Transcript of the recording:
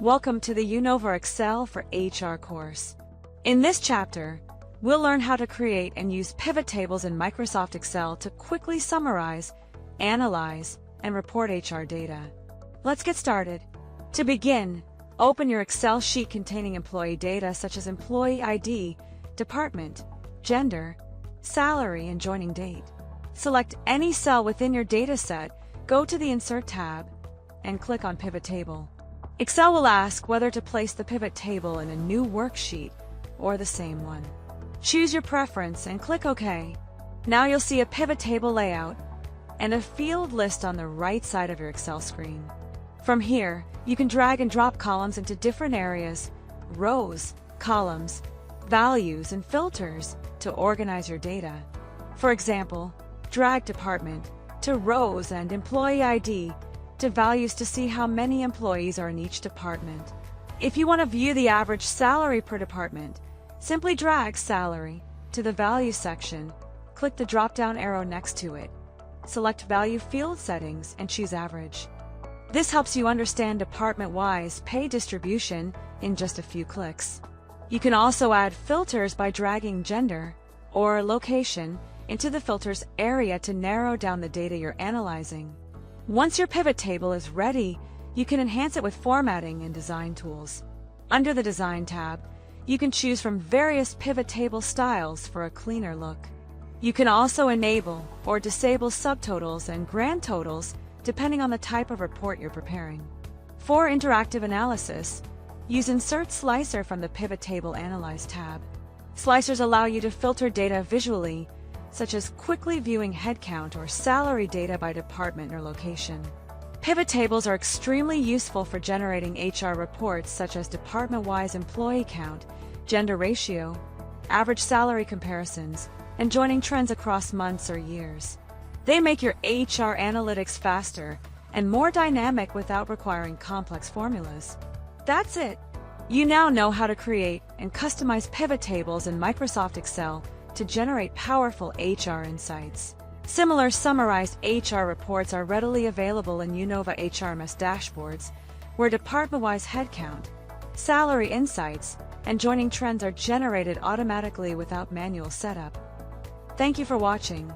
Welcome to the Unova Excel for HR course. In this chapter, we'll learn how to create and use pivot tables in Microsoft Excel to quickly summarize, analyze, and report HR data. Let's get started. To begin, open your Excel sheet containing employee data such as employee ID, department, gender, salary, and joining date. Select any cell within your data set, go to the Insert tab, and click on Pivot Table. Excel will ask whether to place the pivot table in a new worksheet or the same one. Choose your preference and click OK. Now you'll see a pivot table layout and a field list on the right side of your Excel screen. From here, you can drag and drop columns into different areas, rows, columns, values, and filters to organize your data. For example, drag department to rows and employee ID to values to see how many employees are in each department. If you want to view the average salary per department, simply drag salary to the value section, click the drop-down arrow next to it, select value field settings and choose average. This helps you understand department-wise pay distribution in just a few clicks. You can also add filters by dragging gender or location into the filters area to narrow down the data you're analyzing. Once your pivot table is ready, you can enhance it with formatting and design tools. Under the Design tab, you can choose from various pivot table styles for a cleaner look. You can also enable or disable subtotals and grand totals depending on the type of report you're preparing. For interactive analysis, use Insert Slicer from the Pivot Table Analyze tab. Slicers allow you to filter data visually, such as quickly viewing headcount or salary data by department or location. Pivot tables are extremely useful for generating HR reports such as department-wise employee count, gender ratio, average salary comparisons, and joining trends across months or years. They make your HR analytics faster and more dynamic without requiring complex formulas. That's it! You now know how to create and customize pivot tables in Microsoft Excel to generate powerful HR insights. Similar summarized HR reports are readily available in Unova HRMS dashboards, where department-wise headcount, salary insights, and joining trends are generated automatically without manual setup. Thank you for watching.